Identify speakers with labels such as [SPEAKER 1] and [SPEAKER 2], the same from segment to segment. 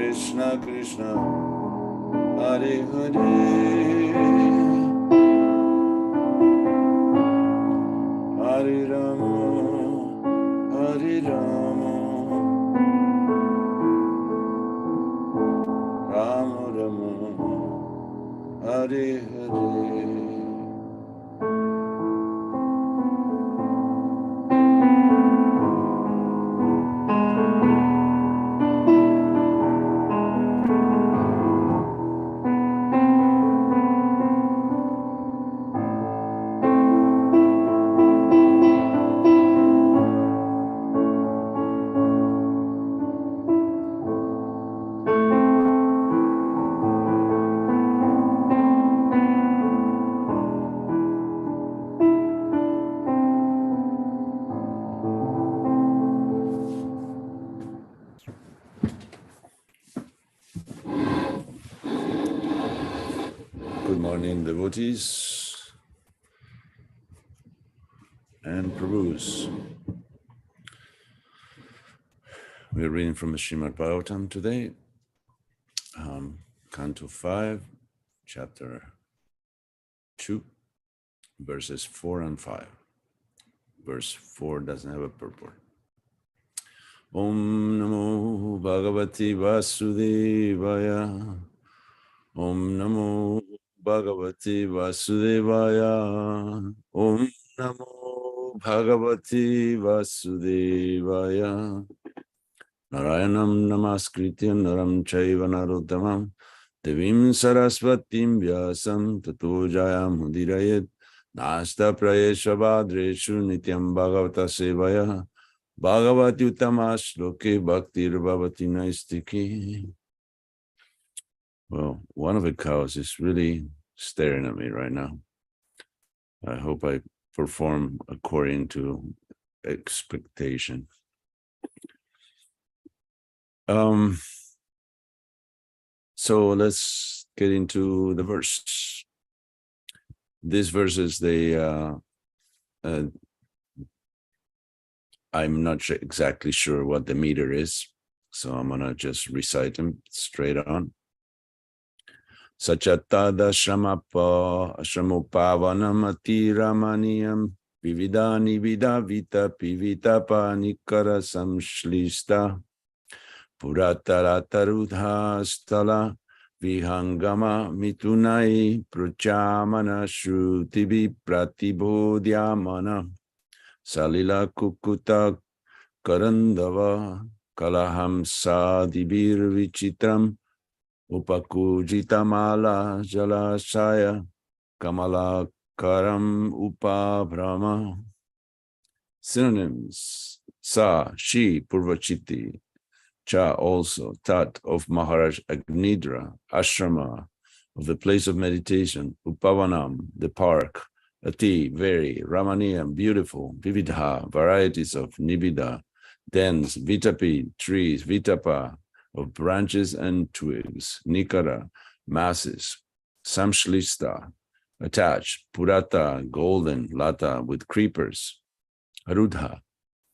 [SPEAKER 1] Krishna Krishna Hare Hare Hare Rama Hare Rama Rama Rama Hare Hare. Good morning, devotees and Prabhus. We're reading from the Srimad Bhagavatam today, Canto 5, Chapter 2, verses 4 and 5. Verse 4 doesn't have a purport. Om Namo Bhagavati Vasudevaya. Om Namo Bhagavati Vasudevaya. Om Namo Bhagavati Vasudevaya. Narayanam Namaskritya Naram Chaiva Narottamam Devim Saraswatim Vyasam Tato Jayam Mudirayet Nasta Prayesha Bhadreshu Nityam Bhagavata Sevaya Bhagavati Uttama-shloke Bhaktir Bhavati Naistiki. Well, one of the cows is really staring at me right now. I hope I perform according to expectation. So let's get into the verse. These verses, I'm not exactly sure what the meter is, so I'm gonna just recite them straight on. Sachatada Shramopavanam Atiramaniyam Vividani Vidavita Pivitapa Nikara Samshlista Puratarata Stala Vihangama Mitunai Prachamana Shrutibi Pratibodhyamana Salila Kukuta Karandava Kalaham Sadibir Vichitram Upakujitamala Jalashaya Kamala Karam Upabrahma. Synonyms: Sa, she, Purvachiti; Cha, also; Tat, of Maharaj Agnidra; Ashrama, of the place of meditation; Upavanam, the park; Ati, very; Ramaniyam, beautiful; Vividha, varieties of; Nibida, dense; Vitapi, trees; Vitapa, of branches and twigs; Nikara, masses; Samshlista, attached; Purata, golden; Lata, with creepers; Arudha,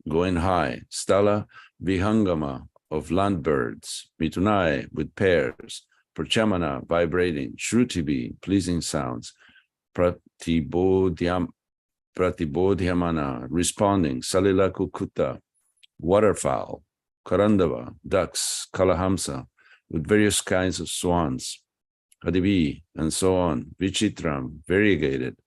[SPEAKER 1] going high; Stala, Vihangama, of land birds; Mitunai, with pairs; Prachamana, vibrating; Shrutibi, pleasing sounds; Pratibodhyamana, responding; Salila Kukuta, waterfowl; Karandava, ducks; Kalahamsa, with various kinds of swans; Adibi, and so on; Vichitram, variegated;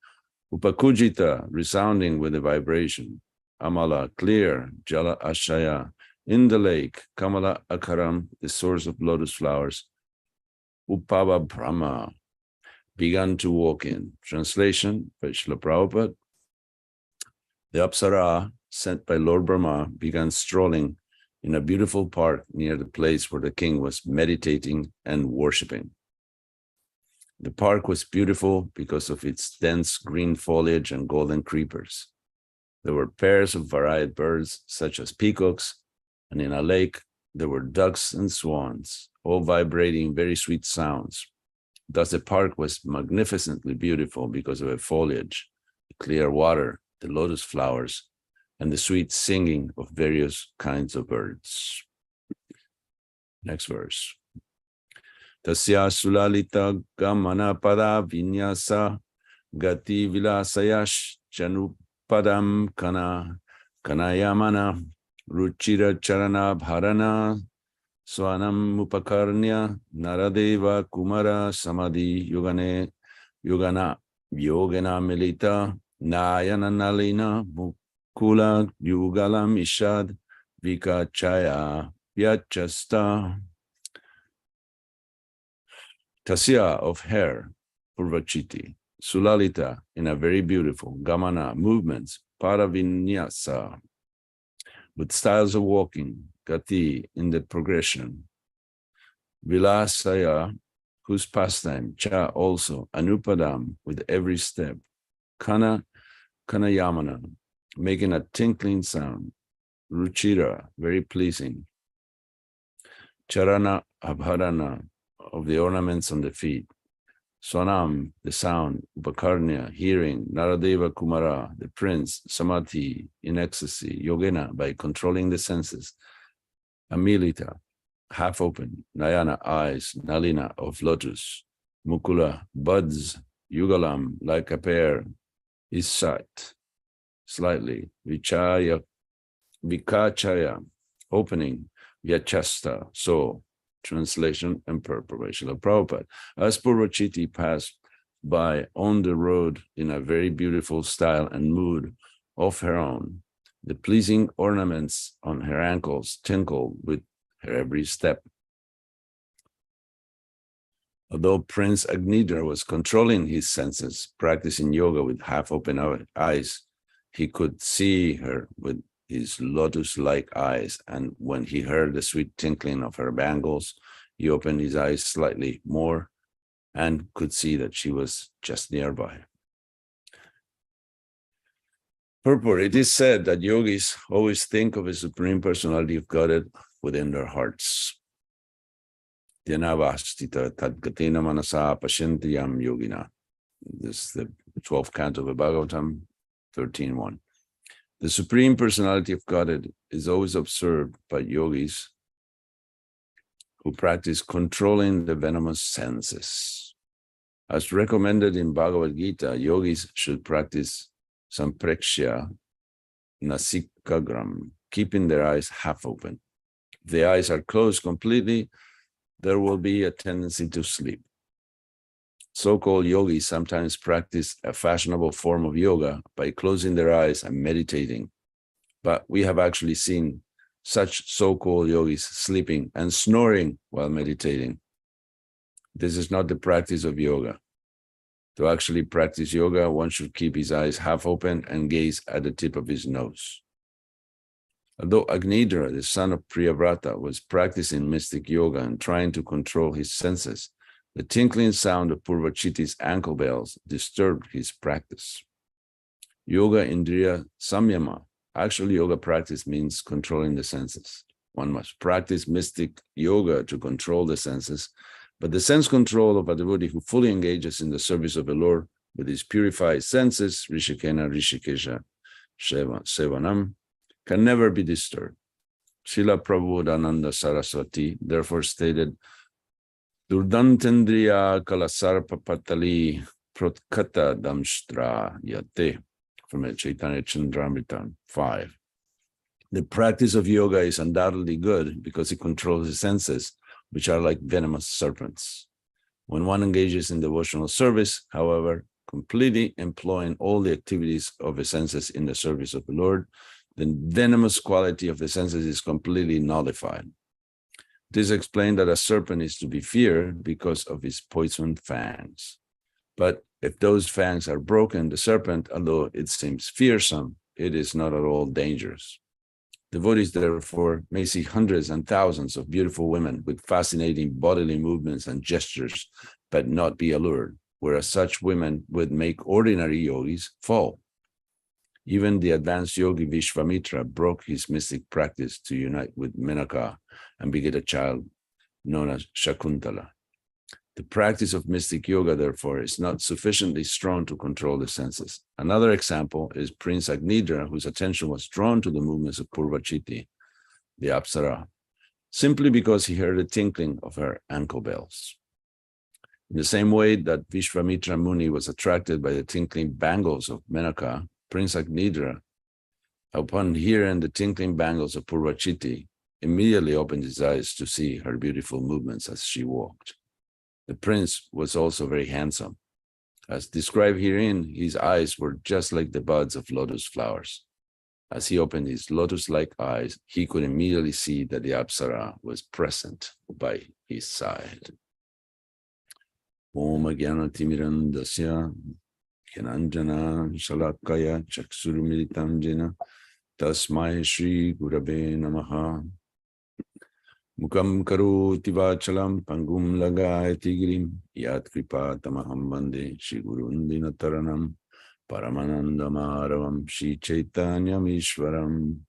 [SPEAKER 1] Upakujita, resounding with the vibration; Amala, clear; Jala Ashaya, in the lake; Kamala Akaram, the source of lotus flowers; Upava Brahma, began to walk in. Translation by Srila Prabhupada. The Apsara, sent by Lord Brahma, began strolling in a beautiful park near the place where the king was meditating and worshipping. The park was beautiful because of its dense green foliage and golden creepers. There were pairs of varied birds, such as peacocks, and in a lake there were ducks and swans, all vibrating very sweet sounds. Thus the park was magnificently beautiful because of the foliage, the clear water, the lotus flowers, and the sweet singing of various kinds of birds. Next verse. Tasya sulalita gamana pada vinyasa gati vilasayash chanupadam kana kanayamana ruchira charana bharana swanam upakarnya naradeva kumara samadhi yogana milita nayana nalina mukula yugalam ishad vikachaya vyachasta. Tasya of hair, Purvachiti, Sulalita in a very beautiful, Gamana movements, Paravinyasa, with styles of walking, Gati in the progression, Vilasaya, whose pastime, Cha also, Anupadam with every step, Kanayamana, making a tinkling sound, Ruchira, very pleasing, Charana Abharana, of the ornaments on the feet, Swanam, the sound, Upakarnya, hearing, Naradeva Kumara, the prince, Samadhi, in ecstasy, Yogena, by controlling the senses, Amilita, half open, Nayana, eyes, Nalina, of lotus, Mukula, buds, Yugalam, like a pear, is sight, slightly, Vichaya, Vikachaya, opening, Vyachasta, so, translation and preparation of Prabhupada. As Purvachiti passed by on the road in a very beautiful style and mood of her own, the pleasing ornaments on her ankles tinkled with her every step. Although Prince Agnidra was controlling his senses, practicing yoga with half-open eyes, he could see her with his lotus-like eyes, and when he heard the sweet tinkling of her bangles, he opened his eyes slightly more and could see that she was just nearby. Purport, it is said that yogis always think of a Supreme Personality of Godhead within their hearts. Dhyānavastita tadgatena manasa pashyantiyam yogina. This is the 12th canto of the Bhagavatam, 13.1. The Supreme Personality of Godhead is always observed by yogis who practice controlling the venomous senses. As recommended in Bhagavad Gita, yogis should practice sampreksha nasikagram, keeping their eyes half open. If the eyes are closed completely, there will be a tendency to sleep. So-called yogis sometimes practice a fashionable form of yoga by closing their eyes and meditating. But we have actually seen such so-called yogis sleeping and snoring while meditating. This is not the practice of yoga. To actually practice yoga, one should keep his eyes half open and gaze at the tip of his nose. Although Agnidra, the son of Priyavrata, was practicing mystic yoga and trying to control his senses, the tinkling sound of Purvachiti's ankle bells disturbed his practice. Yoga Indriya Samyama. Actually, yoga practice means controlling the senses. One must practice mystic yoga to control the senses, but the sense control of a devotee who fully engages in the service of the Lord with his purified senses, Rishikena Rishikesha Sevanam, can never be disturbed. Srila Prabodhananda Saraswati therefore stated, Durdantendriya kalasarpa patali protkata damshtra yate, from the Chaitanya Chandramrita 5. The practice of yoga is undoubtedly good because it controls the senses, which are like venomous serpents. When one engages in devotional service, however, completely employing all the activities of the senses in the service of the Lord, the venomous quality of the senses is completely nullified. It is explained that a serpent is to be feared because of his poisoned fangs. But if those fangs are broken, the serpent, although it seems fearsome, it is not at all dangerous. Devotees, therefore, may see hundreds and thousands of beautiful women with fascinating bodily movements and gestures, but not be allured, whereas such women would make ordinary yogis fall. Even the advanced yogi Vishvamitra broke his mystic practice to unite with Menaka and beget a child known as Shakuntala. The practice of mystic yoga, therefore, is not sufficiently strong to control the senses. Another example is Prince Agnidra, whose attention was drawn to the movements of Purvachiti, the Apsara, simply because he heard the tinkling of her ankle bells. In the same way that Vishwamitra Muni was attracted by the tinkling bangles of Menaka, Prince Agnidra, upon hearing the tinkling bangles of Purvachiti, immediately opened his eyes to see her beautiful movements as she walked. The prince was also very handsome. As described herein, his eyes were just like the buds of lotus flowers. As he opened his lotus-like eyes, he could immediately see that the Apsara was present by his side. Om Jnana Timirandasya Gyananjana Shalakaya Chaksurumilitam Jena Tasmai Shri Gurave Namaha. Mukam Karoti Vachalam Pangum Lagayati Girim Yat Kripa Tamaham Bande Shri Gurundina Taranam Paramananda Maravam Shri Chaitanyam Ishwaram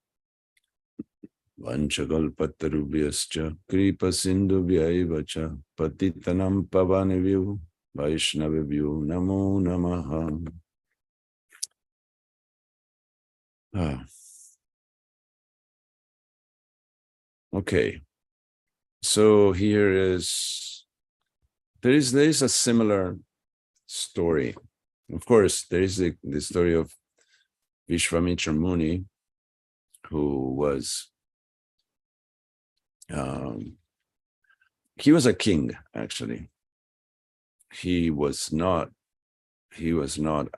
[SPEAKER 1] Vanchakalpatarubhyascha Kripa Sindhubhyaivacha Patitanam Pavanivyu Vaishnavivyu Namo Namaha. Okay, so there is a similar story. Of course, there is the story of Vishwamitra Muni, who was he was a king, actually. He was not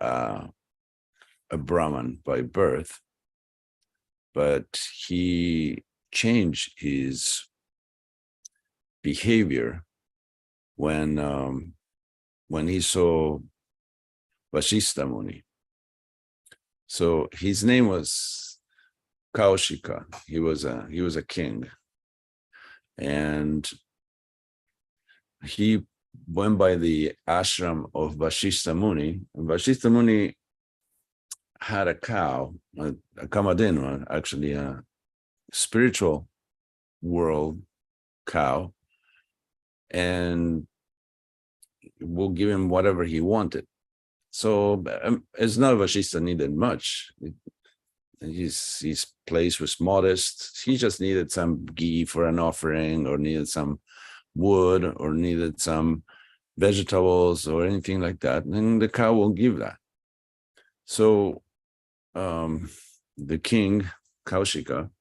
[SPEAKER 1] a Brahman by birth, but he changed his behavior when he saw Vasishtha Muni. So his name was Kaushika. He was a king, and he went by the ashram of Vasishtha Muni. And Vasishtha Muni had a cow, a Kamadhenva, actually a spiritual world cow, and will give him whatever he wanted. So it's not Vasishtha needed much. His place was modest. He just needed some ghee for an offering, or needed some wood, or needed some vegetables, or anything like that. And the cow will give that. So the king, Kaushika,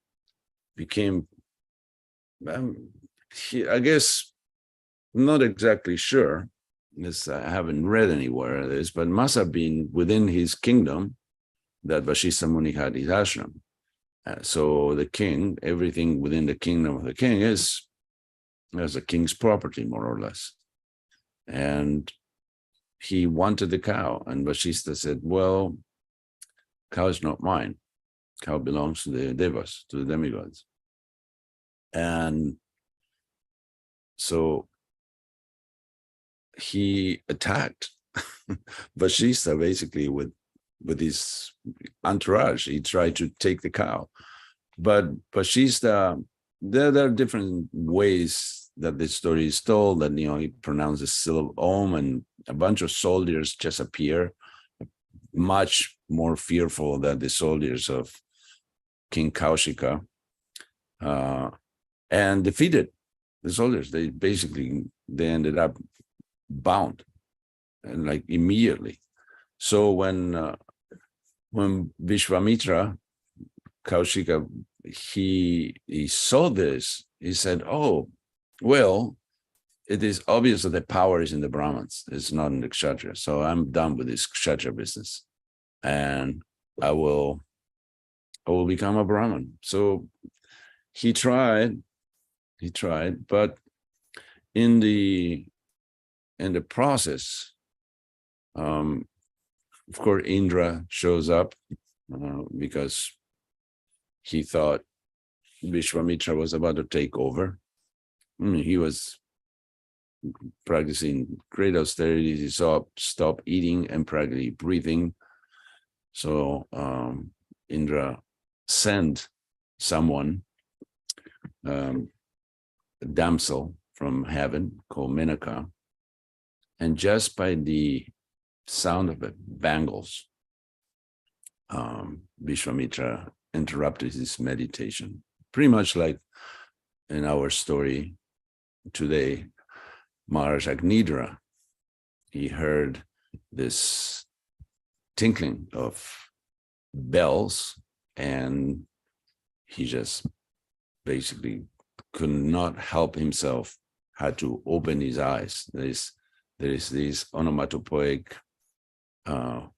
[SPEAKER 1] became, I guess, not exactly sure, this I haven't read anywhere this, but must have been within his kingdom that Vasishtha Muni had his ashram. So the king, everything within the kingdom of the king is as a king's property, more or less. And he wanted the cow, and Vasishtha said, well, cow is not mine. Cow belongs to the devas, to the demigods. And so he attacked Vasishtha basically with his entourage. He tried to take the cow. But Vasishtha, there are different ways that this story is told, that, he pronounces syllable Om, and a bunch of soldiers just appear, much more fearful than the soldiers of King Kaushika, and defeated the soldiers. They ended up bound, and like immediately. So when Vishwamitra, Kaushika, he saw this, he said, oh, well, it is obvious that the power is in the Brahmins, it's not in the Kshatriya. So I'm done with this Kshatriya business, and I will become a Brahmin. So he tried, but in the process, of course, Indra shows up because he thought Vishwamitra was about to take over. He was practicing great austerities. He stopped eating and practically breathing. So Indra sent someone, a damsel from heaven called Menaka, and just by the sound of the bangles, Vishwamitra interrupted his meditation. Pretty much like in our story today, Maharaj Agnidra he heard this tinkling of bells, and he just basically could not help himself, had to open his eyes. There is this onomatopoeic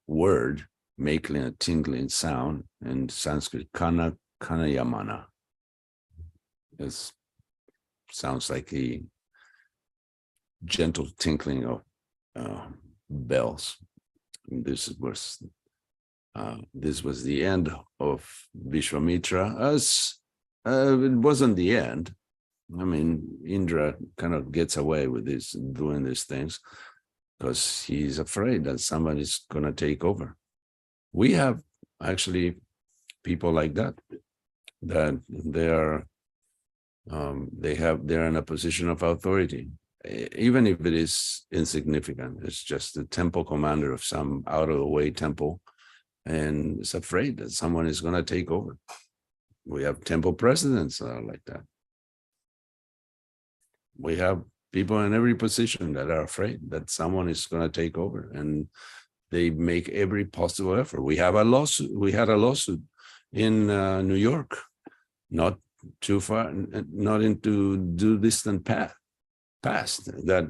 [SPEAKER 1] word making a tinkling sound in Sanskrit, kana yamana. It sounds like a gentle tinkling of bells. And this was the end of Vishwamitra. It wasn't the end. I mean, Indra kind of gets away with this, doing these things, because he's afraid that somebody's going to take over. We have actually people like that they're in a position of authority, even if it is insignificant. It's just the temple commander of some out of the way temple, and is afraid that someone is going to take over. We have temple presidents that are like that. We have people in every position that are afraid that someone is going to take over, and they make every possible effort. We had a lawsuit in New York, not too far, not into due distant past, that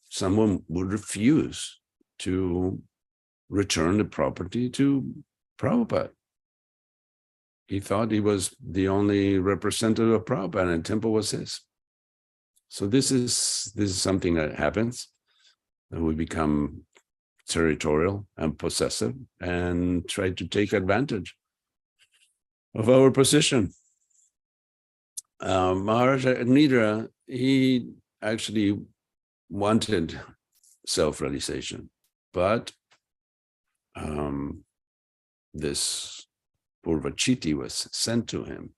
[SPEAKER 1] someone would refuse to return the property to Prabhupada. He thought he was the only representative of Prabhupada, and the temple was his. So this is something that happens, and we become territorial and possessive and try to take advantage of our position. Maharaja Agnidra, he actually wanted self-realization, but this Purvachiti was sent to him.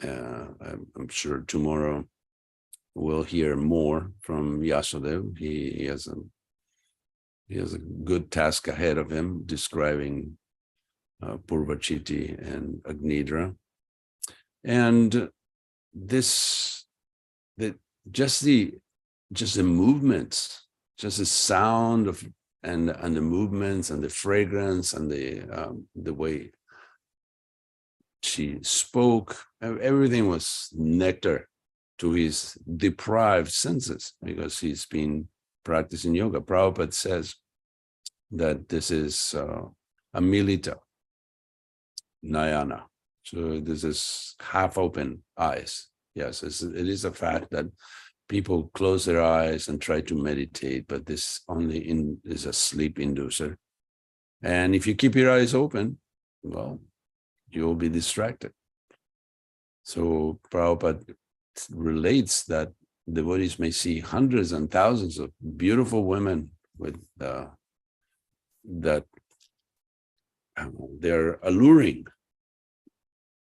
[SPEAKER 1] I'm sure tomorrow we'll hear more from Yasodev. He has a good task ahead of him, describing Purvachiti and Agnidra. And just the movements, just the sound of and the movements and the fragrance and the way she spoke, everything was nectar to his deprived senses, because he's been practicing yoga. Prabhupada says that this is amilita nayana. So this is half open eyes. Yes, it is a fact that people close their eyes and try to meditate, but this only is a sleep inducer. And if you keep your eyes open, well, you'll be distracted. So Prabhupada relates that devotees may see hundreds and thousands of beautiful women with that they're alluring,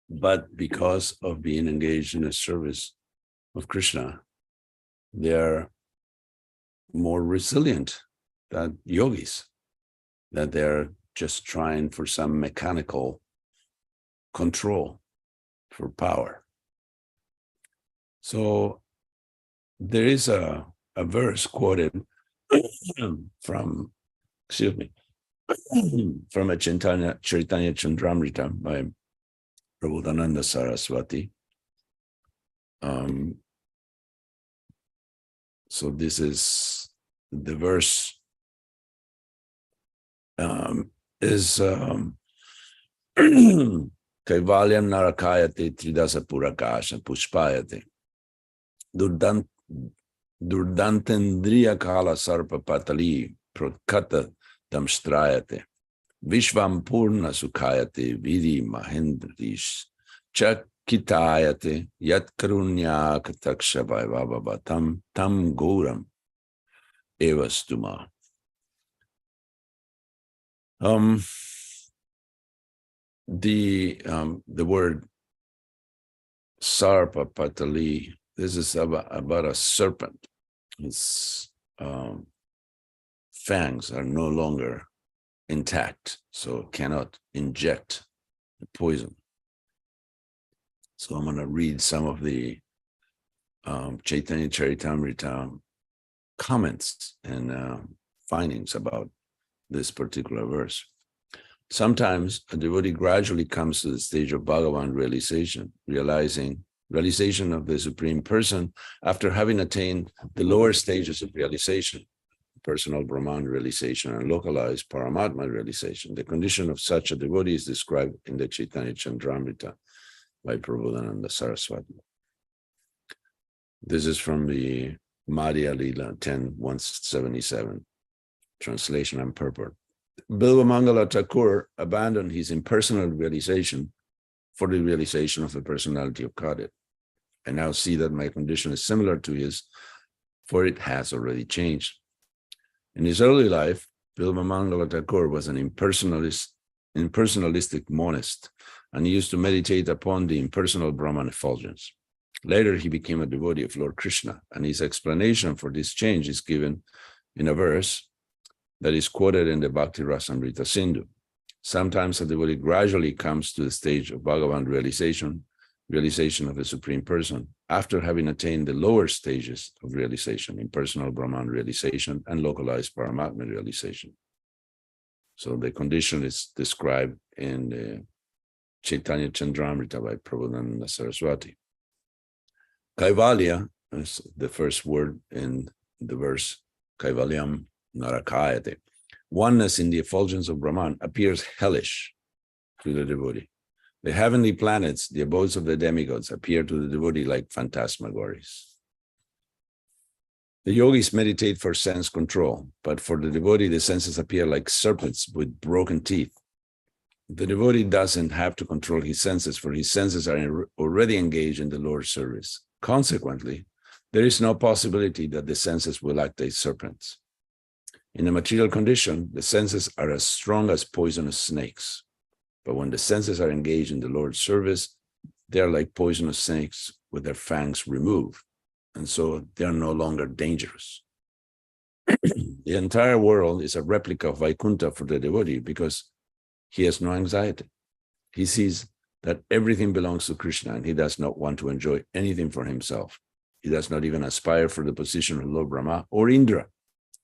[SPEAKER 1] but because of being engaged in the service of Krishna, they're more resilient than yogis, that they're just trying for some mechanical control, for power. So there is a verse quoted from a Chaitanya Chandramrita by Prabodhananda Saraswati. So this is the verse is Kaivalyam narakayate tridasa purakasha pushpayate durdantendriya kala sarpa patali protkata damstrayate vishvam purna sukhayate vidi mahendrish chakitayate yat karunya kataksha vaivava tam gauram evastuma. The word sarpa patali, this is about a serpent. Its fangs are no longer intact, so it cannot inject the poison. So I'm going to read some of the Chaitanya Charitamrita comments and findings about this particular verse. Sometimes a devotee gradually comes to the stage of Bhagavan realization of the Supreme Person after having attained the lower stages of realization, personal Brahman realization and localized Paramatma realization. The condition of such a devotee is described in the Chaitanya Chandramrita by Prabodhananda Saraswati. This is from the Madhya Lila 10:177, translation and purport. Bilvamangala Thakur abandoned his impersonal realization for the realization of the personality of Godhead. I now see that my condition is similar to his, for it has already changed. In his early life, Bilvamangala Thakur was an impersonalistic monist, and he used to meditate upon the impersonal Brahman effulgence. Later, he became a devotee of Lord Krishna, and his explanation for this change is given in a verse that is quoted in the Bhakti Rasamrita Sindhu. Sometimes a devotee gradually comes to the stage of Bhagavan realization of the Supreme Person, after having attained the lower stages of realization, impersonal Brahman realization and localized Paramatma realization. So the condition is described in the Chaitanya Chandramrita by Prabodhananda Saraswati. Kaivalya is the first word in the verse, Kaivalyam Narakayate. Oneness in the effulgence of Brahman appears hellish to the devotee. The heavenly planets, the abodes of the demigods, appear to the devotee like phantasmagories. The yogis meditate for sense control, but for the devotee, the senses appear like serpents with broken teeth. The devotee doesn't have to control his senses, for his senses are already engaged in the Lord's service. Consequently, there is no possibility that the senses will act as serpents. In a material condition, the senses are as strong as poisonous snakes. But when the senses are engaged in the Lord's service, they are like poisonous snakes with their fangs removed, and so they are no longer dangerous. The entire world is a replica of Vaikuntha for the devotee because he has no anxiety. He sees that everything belongs to Krishna, and he does not want to enjoy anything for himself. He does not even aspire for the position of Lord Brahma or Indra.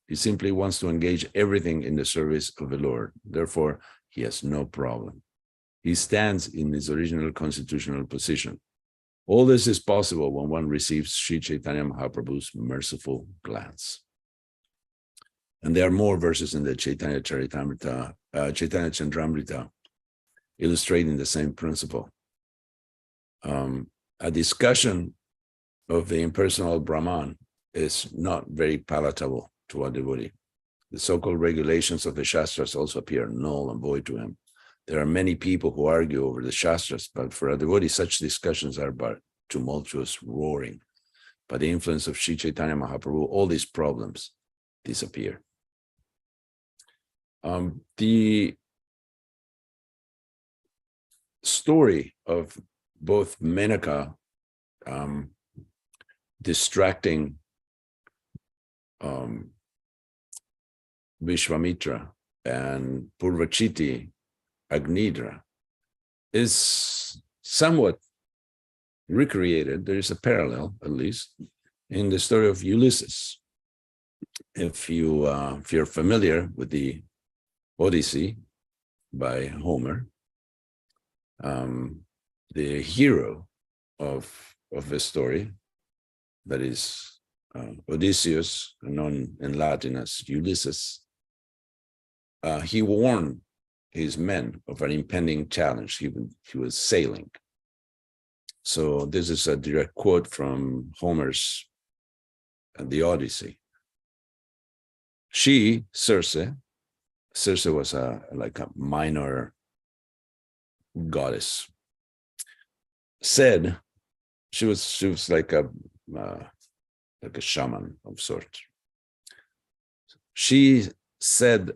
[SPEAKER 1] He simply wants to engage everything in the service of the Lord. Therefore, he has no problem. He stands in his original constitutional position. All this is possible when one receives Sri Chaitanya Mahaprabhu's merciful glance. And there are more verses in the Chaitanya Chandramrita illustrating the same principle. A discussion of the impersonal Brahman is not very palatable to a devotee. The so-called regulations of the Shastras also appear null and void to him. There are many people who argue over the Shastras, but for a devotee, such discussions are but tumultuous roaring. By the influence of Sri Chaitanya Mahaprabhu, all these problems disappear. The story of both Menaka distracting Vishwamitra and Purvachiti Agnidra is somewhat recreated. There is a parallel, at least, in the story of Ulysses. If you're familiar with the Odyssey by Homer, the hero of the story, that is Odysseus, known in Latin as Ulysses, he warned his men of an impending challenge. He was sailing. So this is a direct quote from Homer's The Odyssey. She, Circe was like a minor goddess, said she was like a shaman of sort. She said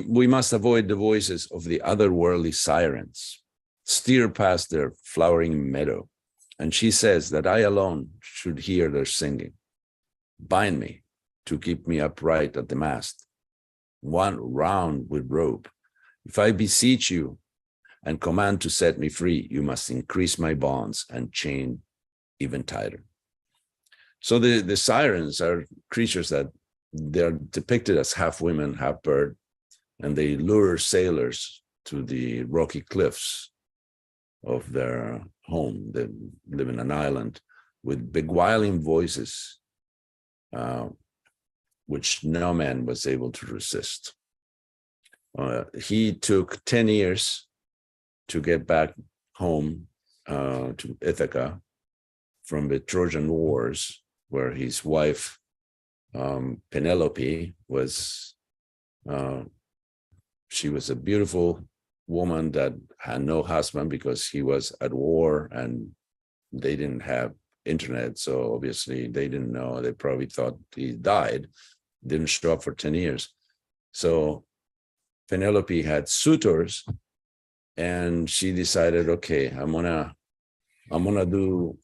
[SPEAKER 1] we must avoid the voices of the otherworldly sirens, steer past their flowering meadow. And she says that I alone should hear their singing. Bind me to keep me upright at the mast, one round with rope. If I beseech you and command to set me free, you must increase my bonds and chain even tighter. So the sirens are creatures that they're depicted as half women, half bird, and they lure sailors to the rocky cliffs of their home. They live in an island with beguiling voices, which no man was able to resist. He took 10 years to get back home to Ithaca from the Trojan Wars, where his wife, Penelope, was, she was a beautiful woman that had no husband because he was at war and they didn't have internet. So obviously they didn't know. They probably thought he died, didn't show up for 10 years. So Penelope had suitors, and she decided, okay, I'm gonna do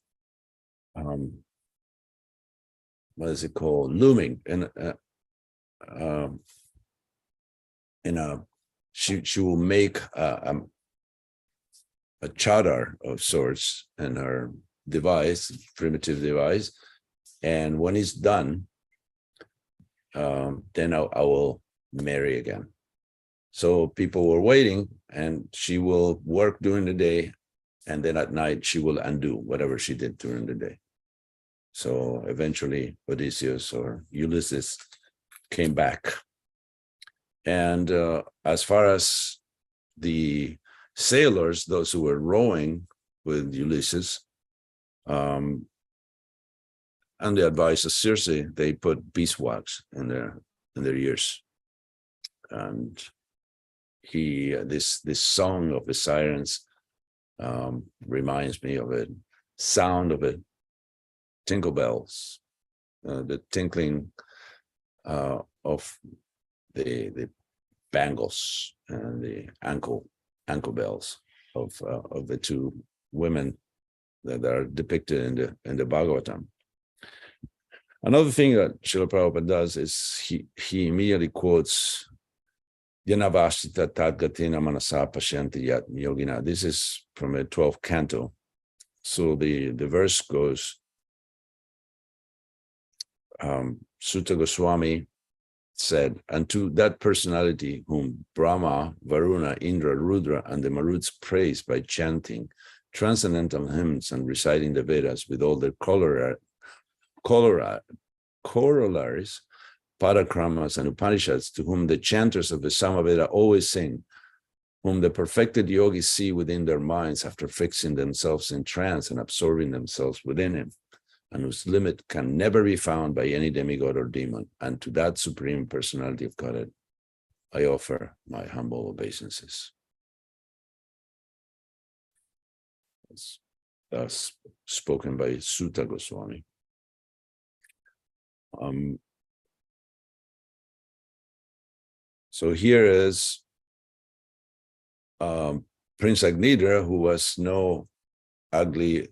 [SPEAKER 1] what is it called, looming, and she will make a chadar of sorts in her device, primitive device, and when it's done, then I will marry again. So people were waiting, and she will work during the day, and then at night she will undo whatever she did during the day. So eventually Odysseus or Ulysses came back. And as far as the sailors, those who were rowing with Ulysses, and the advice of Circe, they put beeswax in their ears. And this song of the sirens reminds me of it, sound of it, tinkle bells, the tinkling of the bangles and the ankle bells of the two women that are depicted in the Bhagavatam. Another thing that Srila Prabhupada does is he immediately quotes Yanavashita Tadgatina Manasa Pashyanti Yat Yogina. This is from a 12th canto. So the verse goes, Sutta Goswami said, and to that personality whom Brahma, Varuna, Indra, Rudra, and the Maruts praise by chanting transcendental hymns and reciting the Vedas with all their corollaries, Parakramas, and Upanishads, to whom the chanters of the Samaveda always sing, whom the perfected yogis see within their minds after fixing themselves in trance and absorbing themselves within him, and whose limit can never be found by any demigod or demon, and to that supreme personality of Godhead, I offer my humble obeisances. Thus spoken by Sutta Goswami. So here is Prince Agnidra, who was no ugly,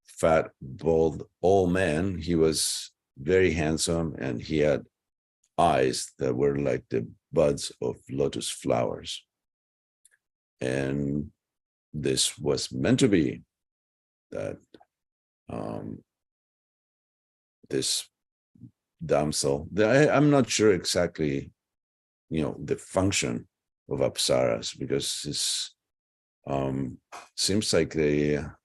[SPEAKER 1] fat, bald, old man. He was very handsome, and he had eyes that were like the buds of lotus flowers. And this was meant to be that this damsel, I'm not sure exactly, the function of Apsaras, because it's seems like they're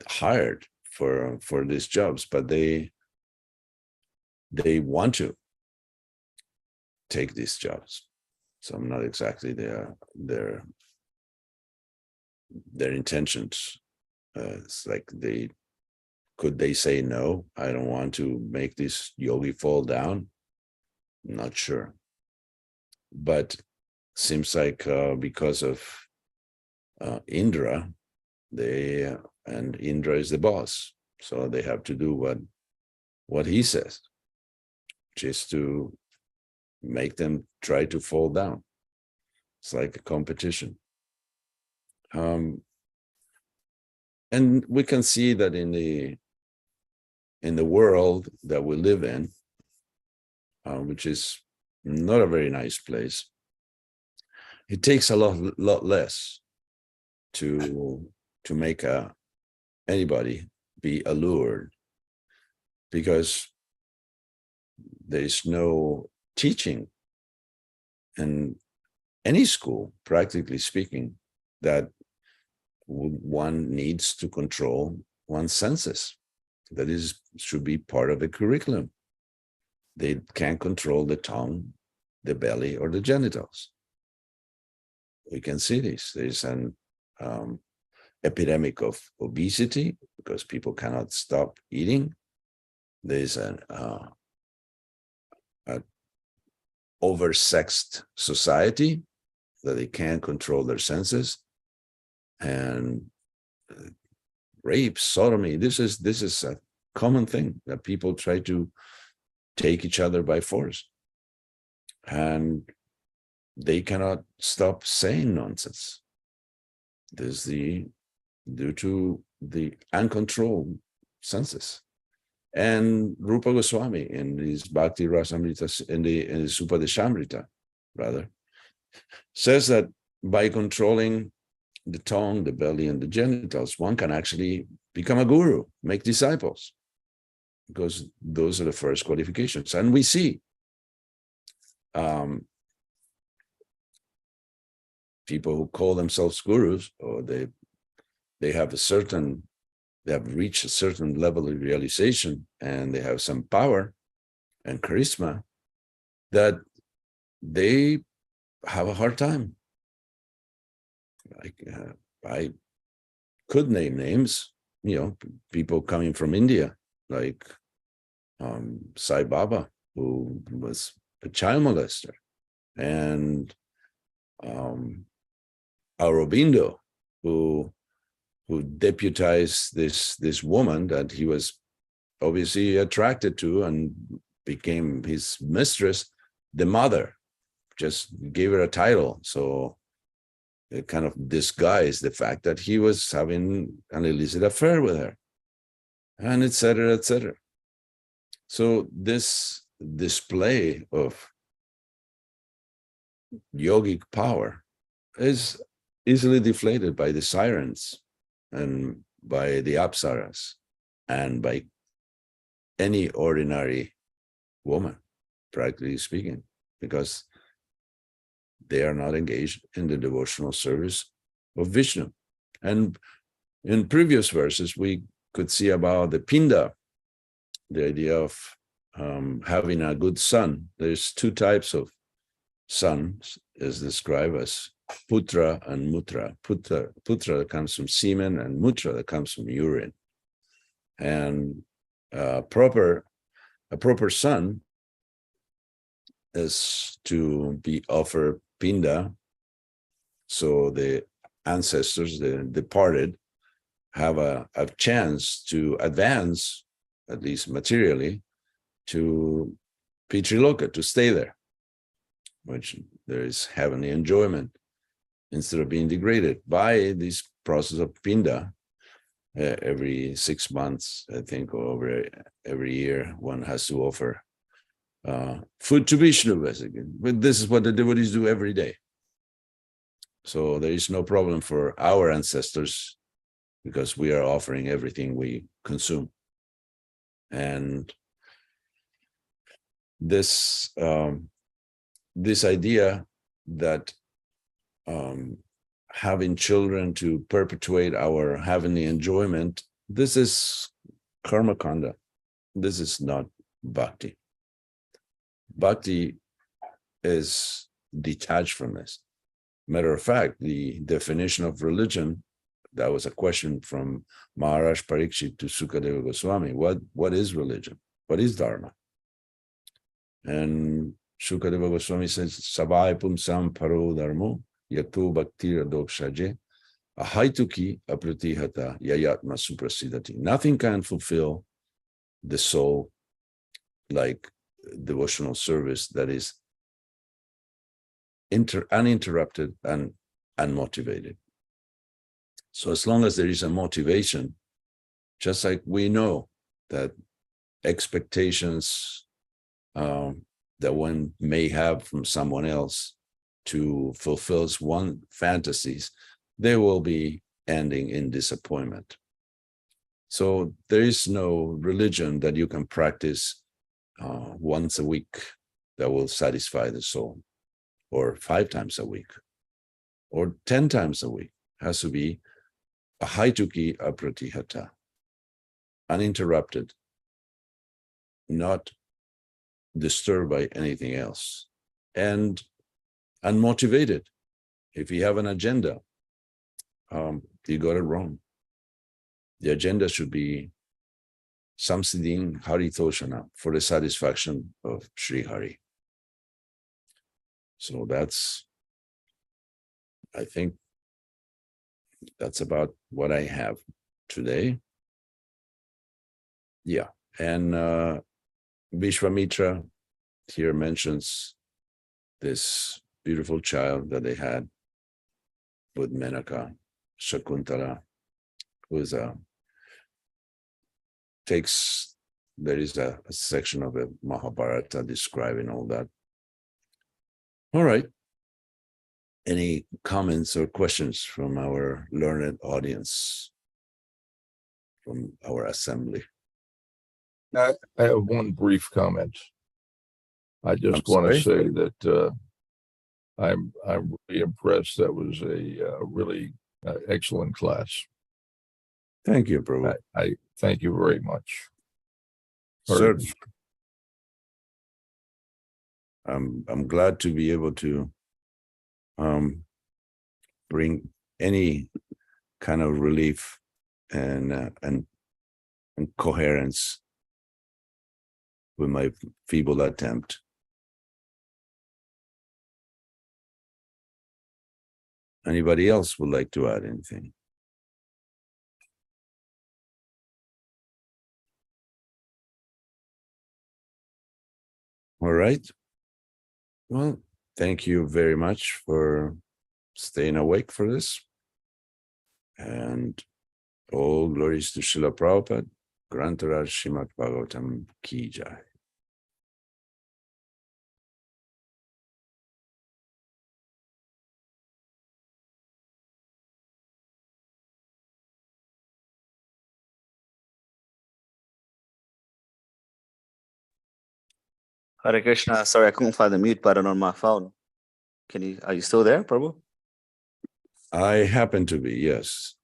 [SPEAKER 1] hired for these jobs, but they want to take these jobs. So I'm not exactly their intentions. It's like could they say no? I don't want to make this yogi fall down. I'm not sure, but seems like because of Indra, and Indra is the boss, so they have to do what he says, just to make them try to fall down. It's like a competition. And we can see that in the world that we live in, which is not a very nice place, it takes a lot less to make anybody be allured, because there is no teaching in any school, practically speaking, that one needs to control one's senses. That is, should be part of the curriculum. They can't control the tongue, the belly, or the genitals. We can see this. There's an epidemic of obesity because people cannot stop eating. There's an oversexed society that they can't control their senses, and rape, sodomy. This is a common thing that people try to take each other by force, and they cannot stop saying nonsense. This is due to the uncontrolled senses. And Rupa Goswami in his Bhakti Rasamrita, in the Supadeshamrita, rather, says that by controlling the tongue, the belly, and the genitals, one can actually become a guru, make disciples, because those are the first qualifications. And we see people who call themselves gurus, or they have reached a certain level of realization, and they have some power and charisma, that they have a hard time. I could name names, people coming from India, like Sai Baba, who was a child molester, and Aurobindo, who deputized this woman that he was obviously attracted to and became his mistress. The mother just gave her a title, so it kind of disguised the fact that he was having an illicit affair with her, and etc., etc. So this display of yogic power is easily deflated by the sirens and by the apsaras and by any ordinary woman, practically speaking, because they are not engaged in the devotional service of Vishnu. And in previous verses, we could see about the pinda, the idea of having a good son. There's two types of sons, as described as putra and mutra. Putra that comes from semen, and mutra that comes from urine. And a proper son is to be offered pinda, so the ancestors, the departed, have a chance to advance, at least materially, to Pitriloka, to stay there, which there is heavenly enjoyment, instead of being degraded by this process of pinda. Every 6 months, I think, or over every year, one has to offer food to Vishnu, basically. But this is what the devotees do every day. So there is no problem for our ancestors, because we are offering everything we consume. And this idea that having children to perpetuate our heavenly enjoyment, this is karma kanda. This is not bhakti. Bhakti is detached from this. Matter of fact, the definition of religion, that was a question from Maharaj Parikshit to Sukadeva Goswami. What is religion? What is dharma? And Sukadeva Goswami says, Savai pumsam paro dharmo yato bhaktira dokshaje ahaituki apratihata yayatma suprasidati. Nothing can fulfill the soul like devotional service that is uninterrupted and unmotivated. So as long as there is a motivation, just like we know that expectations that one may have from someone else to fulfill one's fantasies, they will be ending in disappointment. So there is no religion that you can practice once a week that will satisfy the soul, or 5 times a week, or 10 times a week. It has to be a haituki apratihata, uninterrupted, not disturbed by anything else, and unmotivated. If you have an agenda, you got it wrong. The agenda should be Samsiddhin Haritoshana, for the satisfaction of Sri Hari. So I think that's about what I have today. Yeah, and Vishwamitra here mentions this beautiful child that they had with Menaka, Shakuntala, who is there is a section of the Mahabharata describing all that. All right. Any comments or questions from our learned audience, from our assembly?
[SPEAKER 2] I have one brief comment. I just want to say that I'm really impressed. That was a really excellent class.
[SPEAKER 1] Thank you, Prabhu.
[SPEAKER 2] I thank you very much.
[SPEAKER 1] Sir, I'm glad to be able to bring any kind of relief and coherence with my feeble attempt. Anybody else would like to add anything? All right. Well, thank you very much for staying awake for this. And all glories to Srila Prabhupada. Grantaraj Srimad Bhagavatam Ki Jai.
[SPEAKER 3] Hare Krishna. Sorry, I couldn't find the mute button on my phone. Are you still there, Prabhu?
[SPEAKER 1] I happen to be, yes.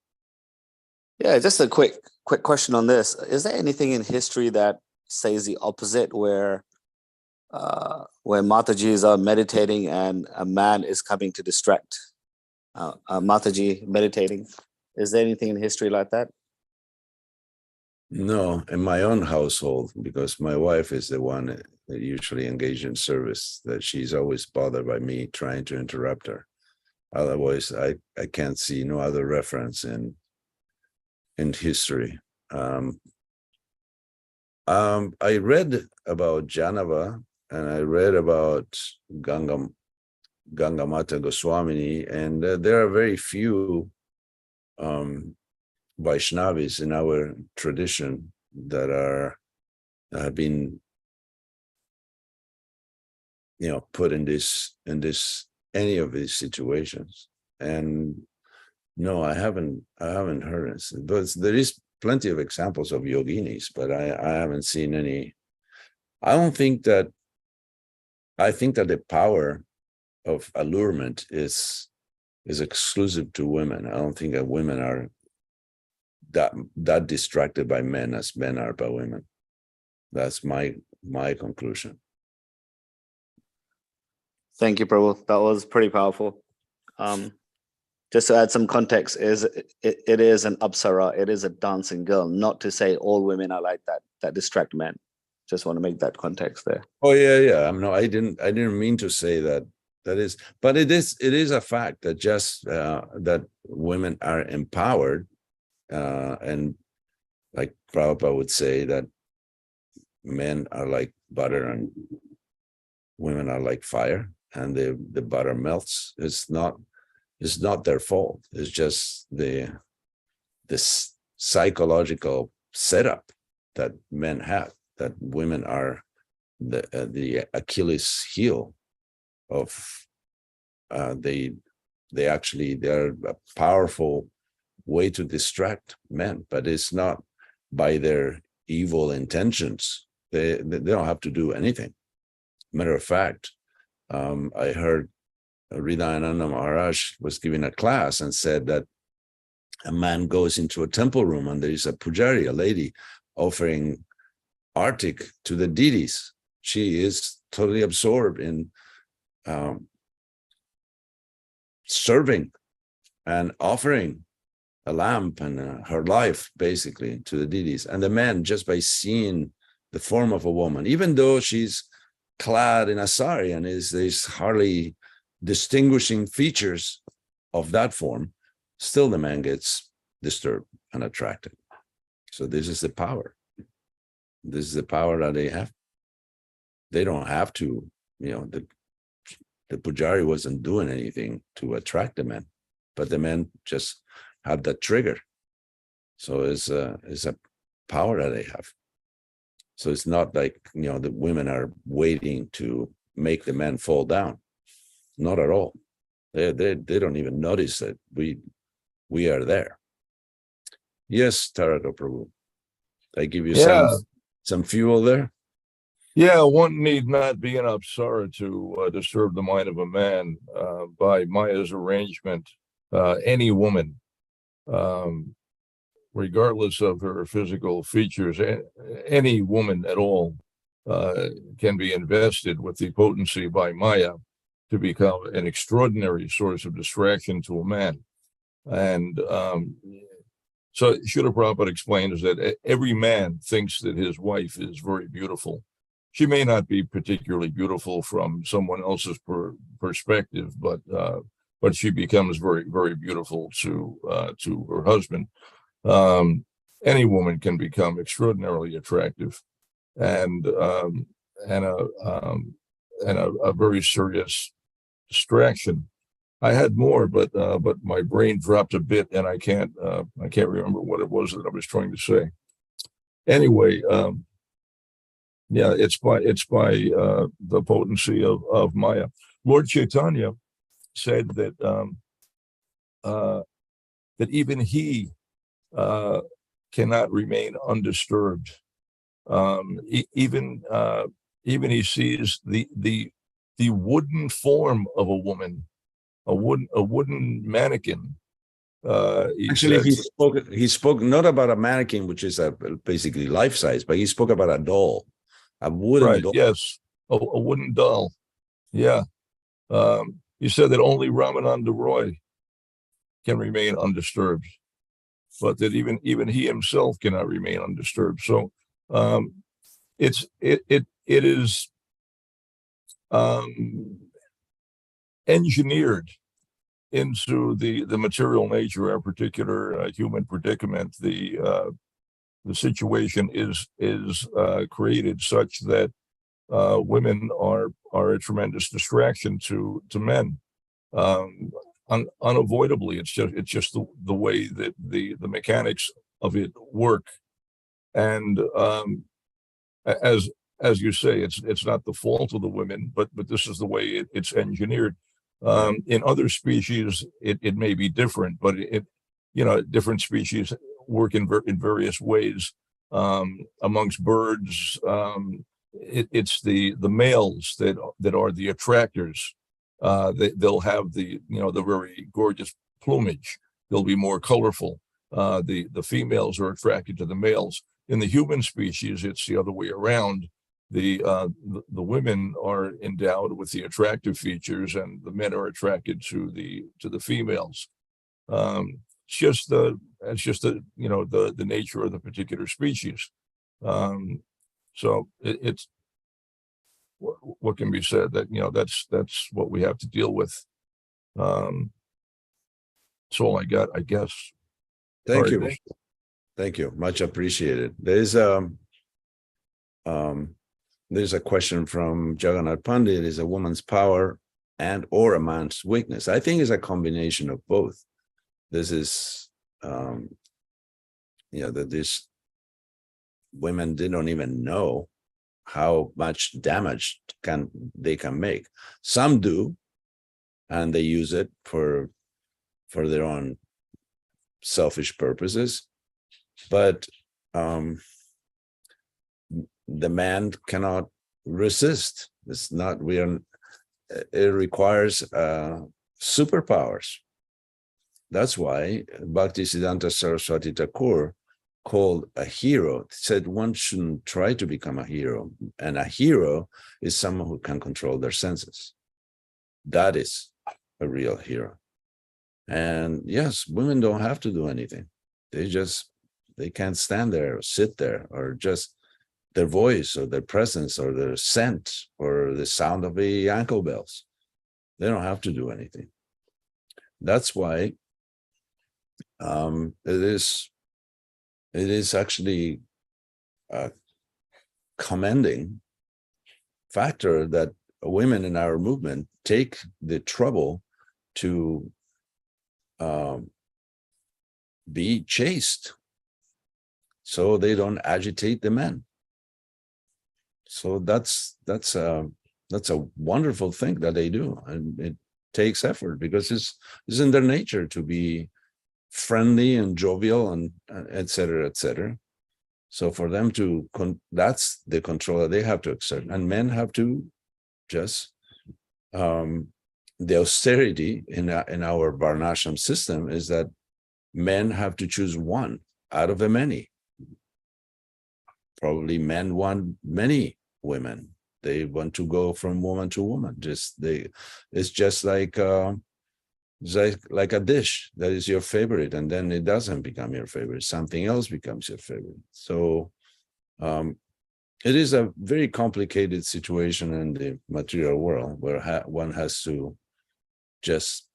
[SPEAKER 3] Yeah, just a quick question on this. Is there anything in history that says the opposite, where Matajis are meditating and a man is coming to distract Mataji meditating? Is there anything in history like that?
[SPEAKER 1] No, in my own household, because my wife is the one that usually engaged in service, that she's always bothered by me trying to interrupt her. Otherwise, I can't see no other reference in history. I read about Janava, and I read about Gangamata Goswamini, and there are very few Vaishnavis in our tradition that have been, put in any of these situations. And no, I haven't heard it. But there is plenty of examples of yoginis, but I haven't seen any. I think that the power of allurement is exclusive to women. I don't think that women are that distracted by men as men are by women. That's my conclusion.
[SPEAKER 3] Thank you, Prabhu. That was pretty powerful. Just to add some context, it is an apsara, it is a dancing girl, not to say all women are like that distract men. Just want to make that context there.
[SPEAKER 1] Oh yeah. No, I didn't mean to say that. That is, but it is a fact that just that women are empowered, and like Prabhupada would say that men are like butter and women are like fire, and the butter melts. It's not their fault. It's just this psychological setup that men have, that women are the Achilles heel of they're a powerful way to distract men, but it's not by their evil intentions. They don't have to do anything. Matter of fact, I heard Hridayananda Maharaj was giving a class and said that a man goes into a temple room and there is a pujari, a lady, offering artik to the deities. She is totally absorbed in serving and offering a lamp and her life basically to the deities. And the man, just by seeing the form of a woman, even though she's clad in a sari and there's hardly distinguishing features of that form, still the man gets disturbed and attracted. So this is the power. This is the power that they have. They don't have to, the pujari wasn't doing anything to attract the men, but the men just have that trigger. So it's a power that they have. So it's not like, the women are waiting to make the men fall down. Not at all. They don't even notice that we are there. Yes, Taraka Prabhu. I give you some fuel there.
[SPEAKER 2] Yeah, one need not be an apsara to disturb the mind of a man by Maya's arrangement. Any woman, regardless of her physical features, any woman at all can be invested with the potency by Maya to become an extraordinary source of distraction to a man. And so Srila Prabhupada explains that every man thinks that his wife is very beautiful. She may not be particularly beautiful from someone else's perspective, but she becomes very, very beautiful to her husband. Any woman can become extraordinarily attractive, and a very serious distraction. I had more, but my brain dropped a bit, and I can't remember what it was that I was trying to say. Anyway, it's by the potency of Maya. Lord Chaitanya said that that even he cannot remain undisturbed. Even he sees the wooden form of a woman, a wooden mannequin.
[SPEAKER 1] Actually, he spoke not about a mannequin, which is basically life size, but he spoke about a doll, a wooden doll.
[SPEAKER 2] Yes, a wooden doll. Yeah. He said that only Ramananda Roy can remain undisturbed, but that even he himself cannot remain undisturbed. So it is engineered into the material nature of a particular human predicament. The situation is created such that women are a tremendous distraction to men. Unavoidably, it's just the way that the mechanics of it work. And as you say, it's not the fault of the women, but this is the way it's engineered. In other species, it may be different, but different species work in various ways. Amongst birds, it's the males that are the attractors. They'll have the very gorgeous plumage. They'll be more colorful. The females are attracted to the males. In the human species, it's the other way around. The women are endowed with the attractive features, and the men are attracted to the females. It's just the nature of the particular species. So it's what can be said, that that's what we have to deal with. That's all I got, I guess.
[SPEAKER 1] Thank you. Thank you. Much appreciated. There's a question from Jagannath Pandit: is a woman's power and or a man's weakness? I think it's a combination of both. This is that these women, they don't even know how much damage they can make. Some do, and they use it for their own selfish purposes. But the man cannot resist. It's not, it requires superpowers. That's why Bhaktisiddhanta Saraswati Thakur called a hero, said one shouldn't try to become a hero. And a hero is someone who can control their senses. That is a real hero. And yes, women don't have to do anything. They can't stand there or sit there, or just their voice or their presence or their scent or the sound of the ankle bells. They don't have to do anything. That's why it is actually a commending factor that women in our movement take the trouble to be chaste, so they don't agitate the men. So that's a wonderful thing that they do, and it takes effort because it's in their nature to be friendly and jovial and et cetera, et cetera. So for them to, that's the control that they have to exert. And men have to just, the austerity in our Varnashram system is that men have to choose one out of the many. Probably men want many women. They want to go from woman to woman. It's just like a dish that is your favorite, and then it doesn't become your favorite. Something else becomes your favorite. So it is a very complicated situation in the material world where one has to just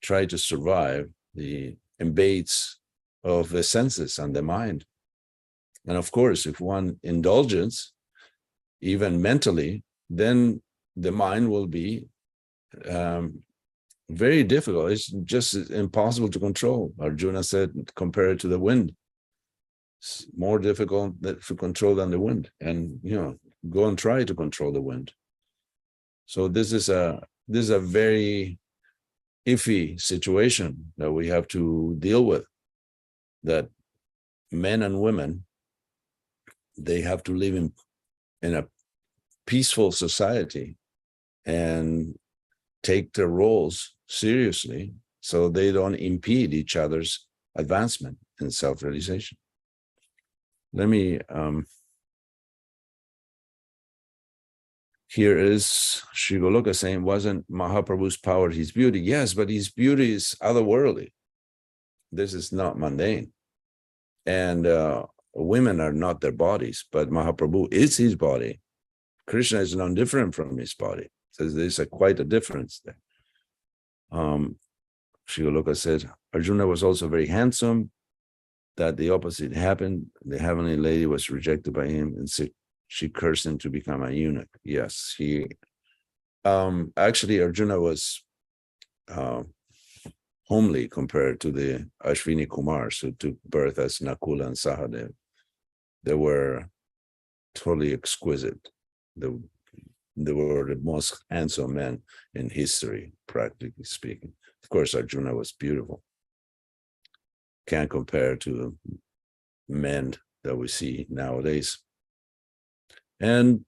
[SPEAKER 1] try to survive the embates of the senses and the mind. And of course, if one indulges, even mentally, then the mind will be very difficult. It's just impossible to control. Arjuna said, compare it to the wind. It's more difficult to control than the wind. And, go and try to control the wind. So this is a very iffy situation that we have to deal with, that men and women, they have to live in a peaceful society and take their roles seriously so they don't impede each other's advancement in self-realization. Let me, here is Sri Goloka saying, wasn't Mahaprabhu's power his beauty? Yes, but his beauty is otherworldly. This is not mundane. And women are not their bodies, but Mahaprabhu is his body. Krishna is non different from his body. So there's quite a difference there. Sri Goloka said, Arjuna was also very handsome, that the opposite happened. The heavenly lady was rejected by him, and she cursed him to become a eunuch. Yes, actually Arjuna was homely compared to the Ashwini Kumars who took birth as Nakula and Sahadev. They were totally exquisite. They were the most handsome men in history, practically speaking. Of course, Arjuna was beautiful. Can't compare to the men that we see nowadays. And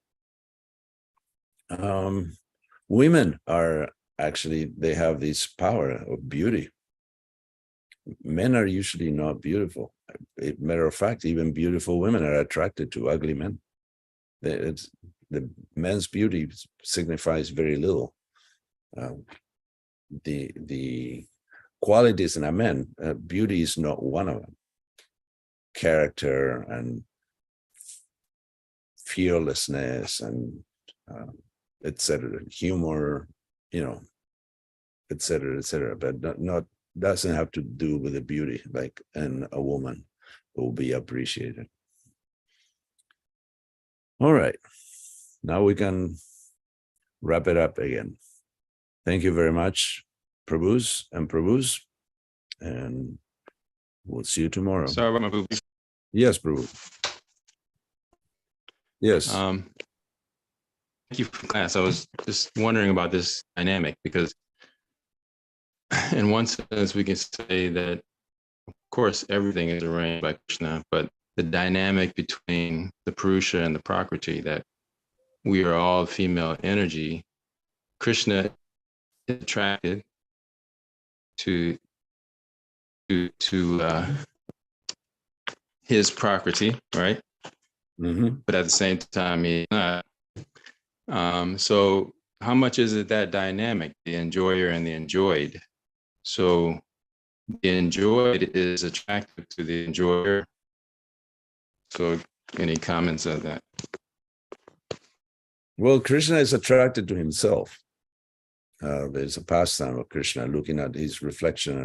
[SPEAKER 1] women are actually, they have this power of beauty. Men are usually not beautiful. Matter of fact, even beautiful women are attracted to ugly men. The men's beauty signifies very little. The qualities in a man, beauty is not one of them. Character and fearlessness and etc., humor, etc., but not doesn't have to do with the beauty, like in a woman who will be appreciated. All right, now we can wrap it up again. Thank you very much, Prabhus, and we'll see you tomorrow.
[SPEAKER 4] Sorry about my boob.
[SPEAKER 1] Yes, Prabhu. Yes.
[SPEAKER 4] Thank you for class. I was just wondering about this dynamic because in one sense we can say that of course everything is arranged by Krishna, but the dynamic between the Purusha and the Prakriti, that we are all female energy. Krishna is attracted to his Prakriti, right?
[SPEAKER 1] Mhm.
[SPEAKER 4] But at the same time, he's not. So how much is it that dynamic, the enjoyer and the enjoyed? So the enjoyed is attractive to the enjoyer. So any comments on that?
[SPEAKER 1] Well, Krishna is attracted to himself. There's a pastime of Krishna looking at his reflection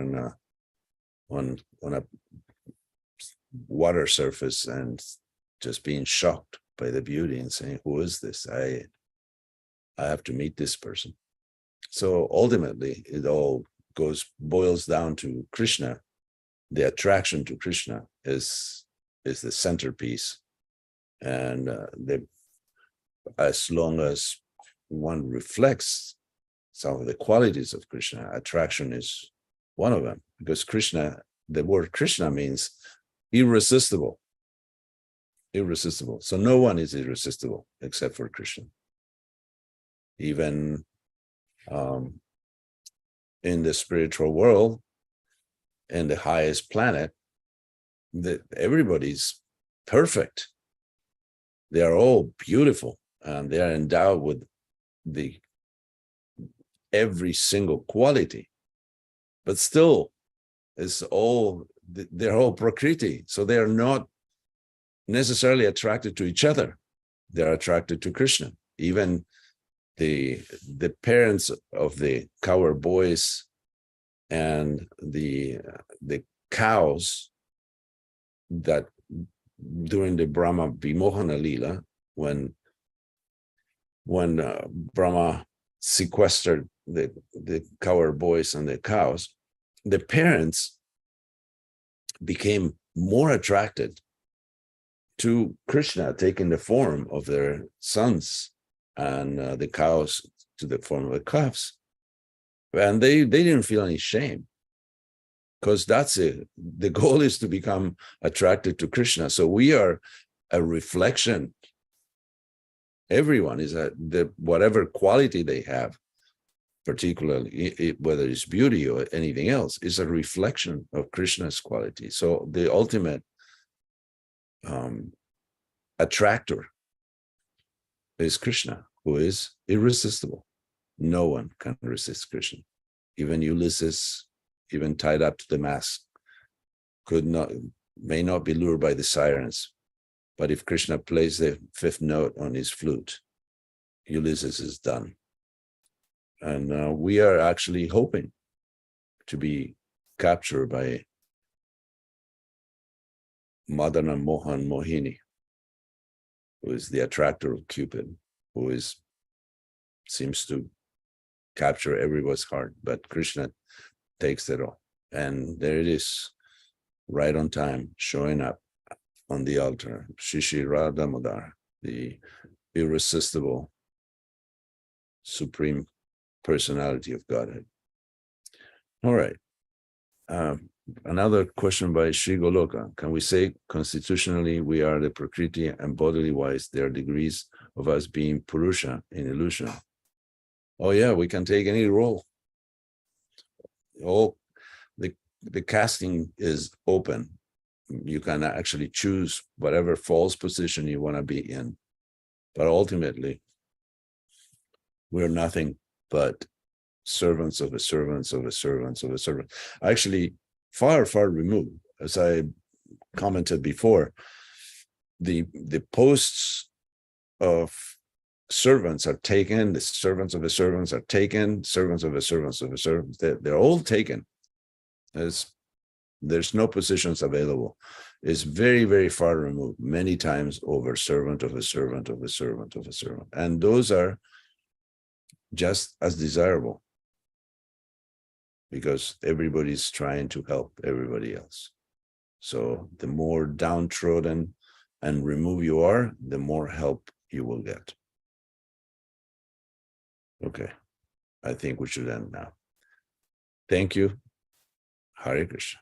[SPEAKER 1] on a water surface and just being shocked by the beauty and saying, "Who is this? I have to meet this person." So ultimately, it all boils down to Krishna. The attraction to Krishna is the centerpiece, and as long as one reflects some of the qualities of Krishna, attraction is one of them, because Krishna, the word Krishna means irresistible. Irresistible. So no one is irresistible except for Krishna. Even in the spiritual world, in the highest planet, everybody's perfect. They are all beautiful, and they are endowed with every single quality, but still they're all prakriti, so they are not necessarily attracted to each other. They're attracted to Krishna. Even the parents of the cowherd boys and the cows, that during the Brahma Vimohana Lila, when Brahma sequestered the cowherd boys and the cows, the parents became more attracted to Krishna, taking the form of their sons, and the cows to the form of the calves. And they didn't feel any shame, because that's it. The goal is to become attracted to Krishna. So we are a reflection. Everyone is whatever quality they have, particularly whether it's beauty or anything else, is a reflection of Krishna's quality. So the ultimate attractor is Krishna, who is irresistible. No one can resist Krishna. Even Ulysses, even tied up to the mast, may not be lured by the sirens. But if Krishna plays the fifth note on his flute, Ulysses is done. And we are actually hoping to be captured by Madana Mohan Mohini, who is the attractor of Cupid, who seems to capture everyone's heart, but Krishna takes it all. And there it is, right on time, showing up on the altar, Shishi Radhamodar, the irresistible supreme personality of Godhead. All right. Another question by Sri Goloka. Can we say constitutionally we are the Prakriti, and bodily wise there are degrees of us being Purusha in illusion? Oh yeah, we can take any role. The casting is open. You can actually choose whatever false position you want to be in. But ultimately, we're nothing but servants of the servants of the servants of the servant. Actually, far, far removed. As I commented before, the posts of servants are taken, the servants of the servants are taken, servants of the servants of the servants, they're all taken. There's no positions available. It's very, very far removed, many times over servant of a servant of a servant of a servant. And those are just as desirable, because everybody's trying to help everybody else. So the more downtrodden and removed you are, the more help you will get. Okay, I think we should end now. Thank you. Hare Krishna.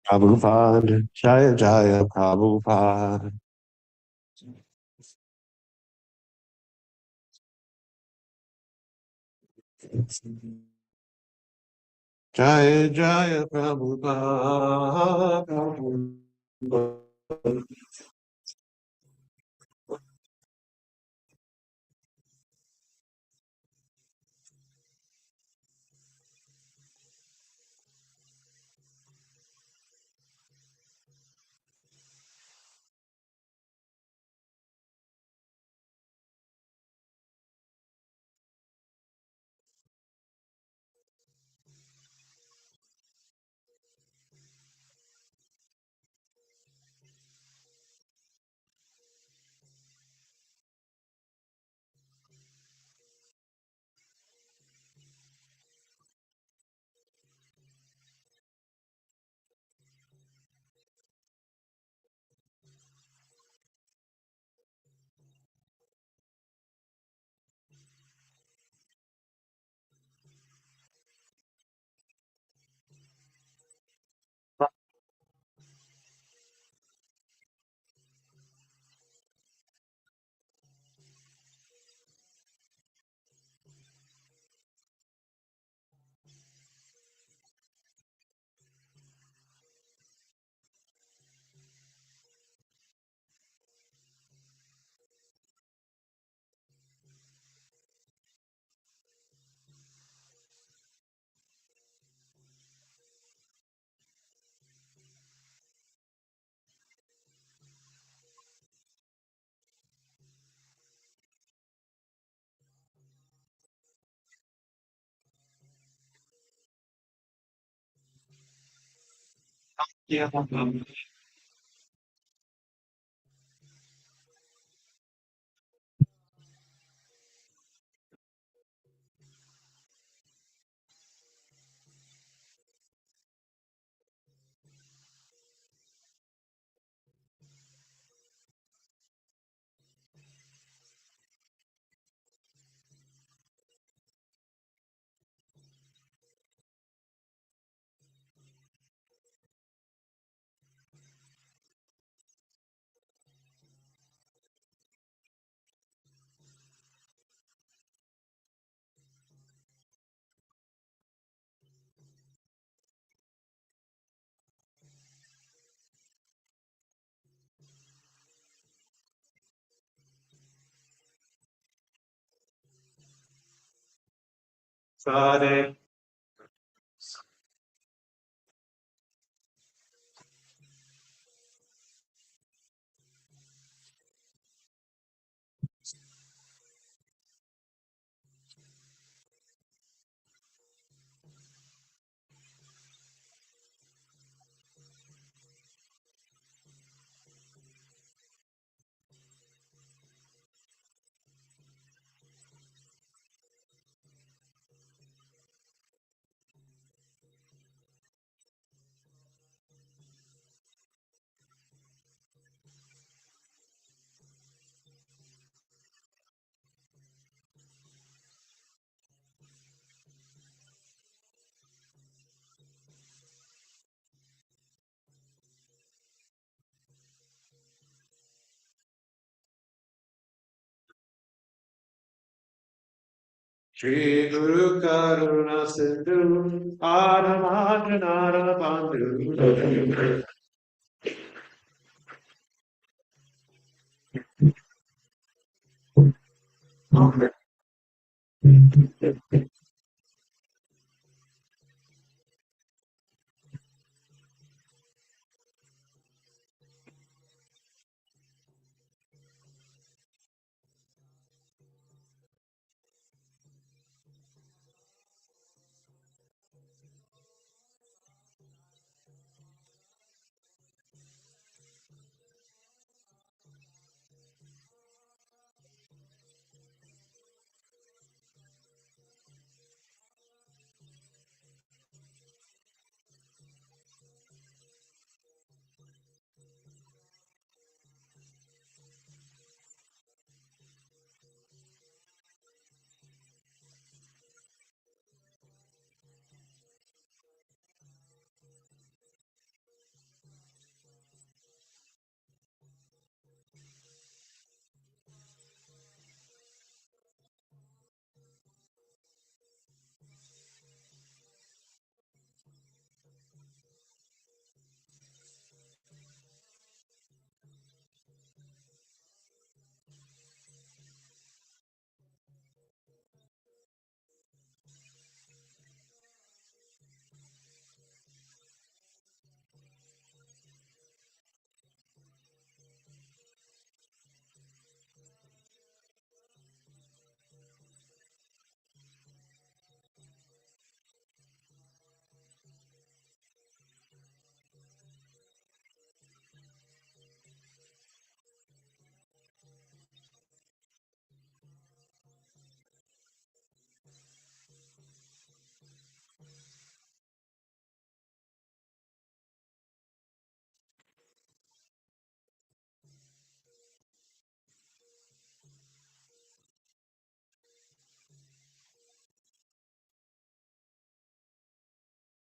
[SPEAKER 5] Prabhupada, Jaya Jaya Prabhupada. Jaya Jaya Prabhupada. Prabhupada. Sade. Shri Guru Karuna Sindhu Adhamadranara Bandhu.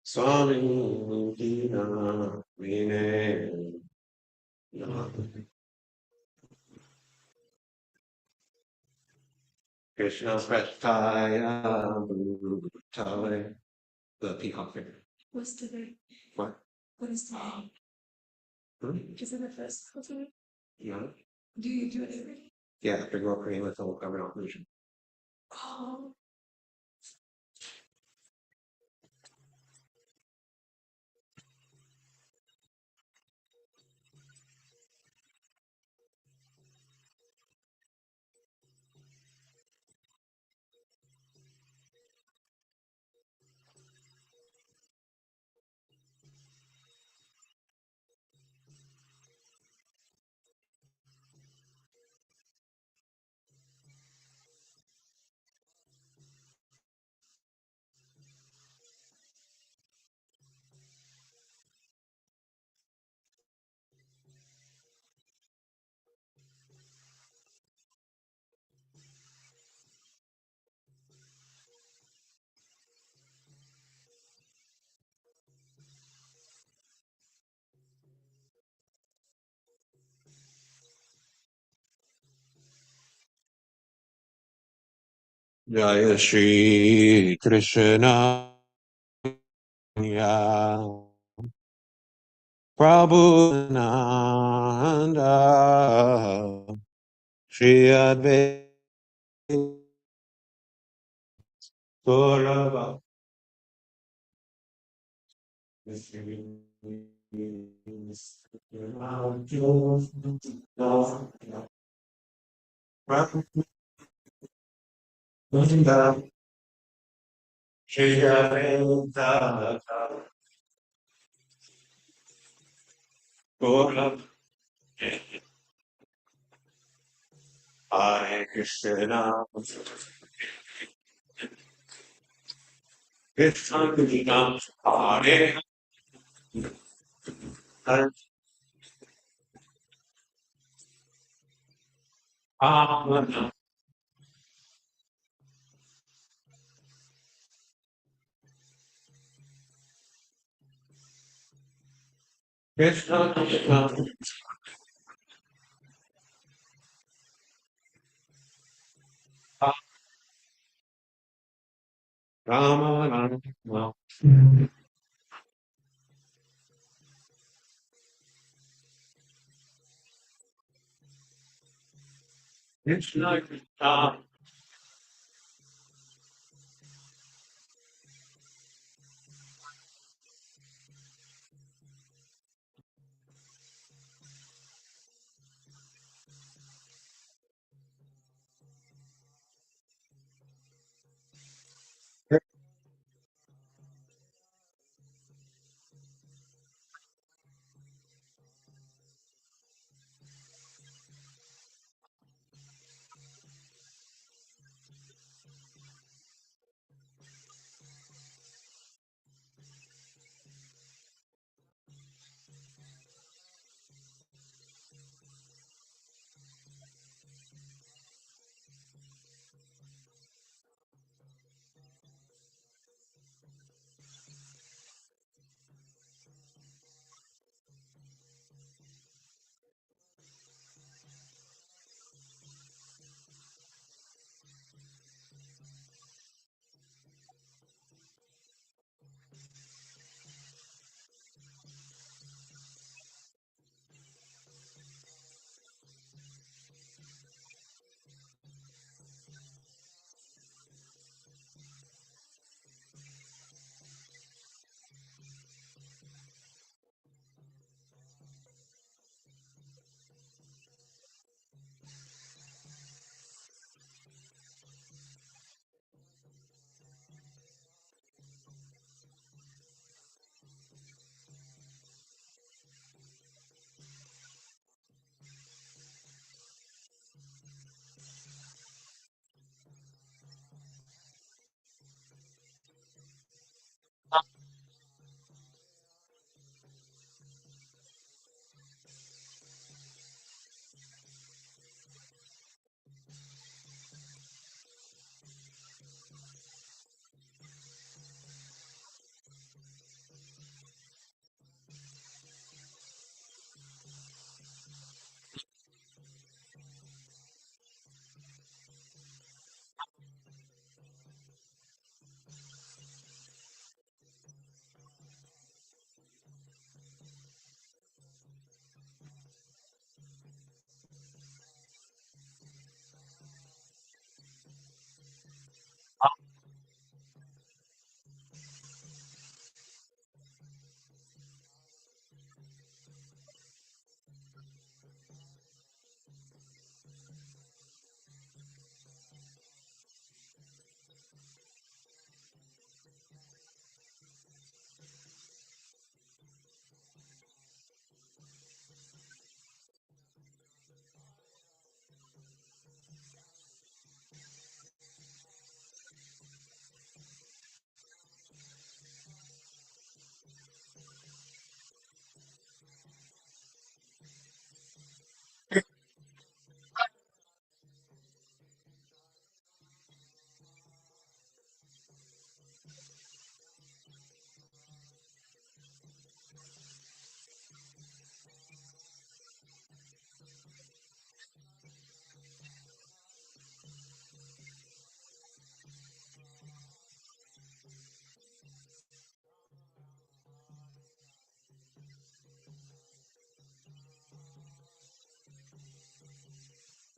[SPEAKER 5] Swami Dina Vine Krishna Prestaya Tale, the peacock figure.
[SPEAKER 6] What's today?
[SPEAKER 5] What?
[SPEAKER 6] What is today?
[SPEAKER 5] Hmm?
[SPEAKER 6] Is it the first of today?
[SPEAKER 5] Yeah.
[SPEAKER 6] Do you do it every day?
[SPEAKER 5] Yeah, figure out creating with the whole cover illusion.
[SPEAKER 6] Oh,
[SPEAKER 5] Jaya Shri Krishna Prabhu Nanda Shri Advaita Gaurava Shri Advaita Gaurava Hare Krishna Krishna Krishna Hare Hare Rama Krishna Krishna Rama Rama Krishna Krishna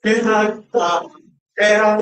[SPEAKER 5] Krishna Krishna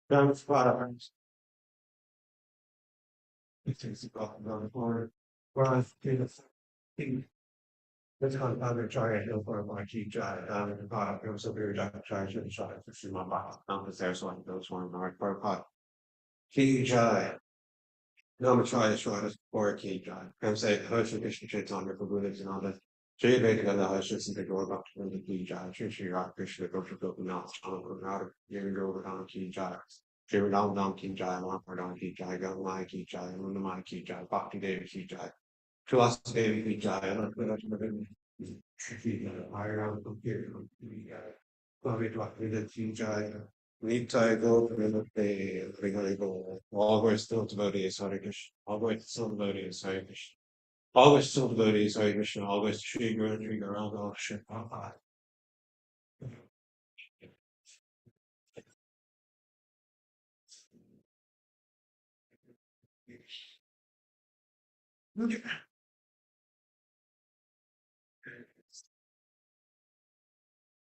[SPEAKER 5] Don't spot. It takes a couple of forward. Ron, that's kind of other try to for my key drive. The product, it was a very charge and shot to see my box. Was there, so I goes one more for a pot. Key drive. No, I'm gonna try to show us for a key drive. I'm saying, hush, condition shits on your balloons and all that. Jay Baker got the hush, and they go about the key drive. She rock fish, the go to go out of you go down key drives. Jay down key drive, one for down key drive, go my key drive, one of my key drive, Bhakti David key drive. To us, David key drive, I don't know higher on the computer. Probably talk with the key drive. Need to go for the go. Always still to body is Harikish. Always still to body is Harikish. Always still to body is Harikish. Always trigger around all shit.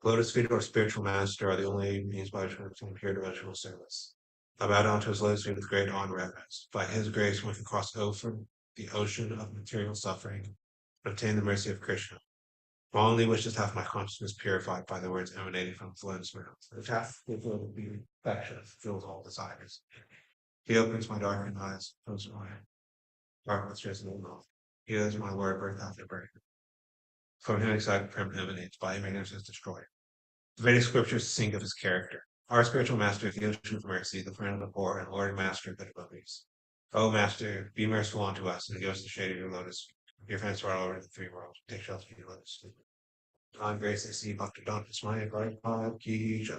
[SPEAKER 5] Lotus feet or spiritual master are the only means by which we can appear devotional service. I bow down to his lotus feet with great awe and reverence. By his grace, we can cross over the ocean of material suffering and obtain the mercy of Krishna. My only wish is to have my consciousness purified by the words emanating from his lotus mouth. The task will be perfection, fulfills all desires. He opens my darkened eyes, closes my darkness risen in mouth. He is my word, birth after birth. From him excited from emanates, by him ignorance is destroyed. The Vedic scriptures sing of his character. Our spiritual master, the ocean of mercy, the friend of the poor, and Lord and master of the devotees. O Master, be merciful unto us, and give us the shade of your lotus. Your friends are all over the three worlds. Take shelter of your lotus. On grace, I see Bhakti Dantas Maya Prabhupada Ki Jai.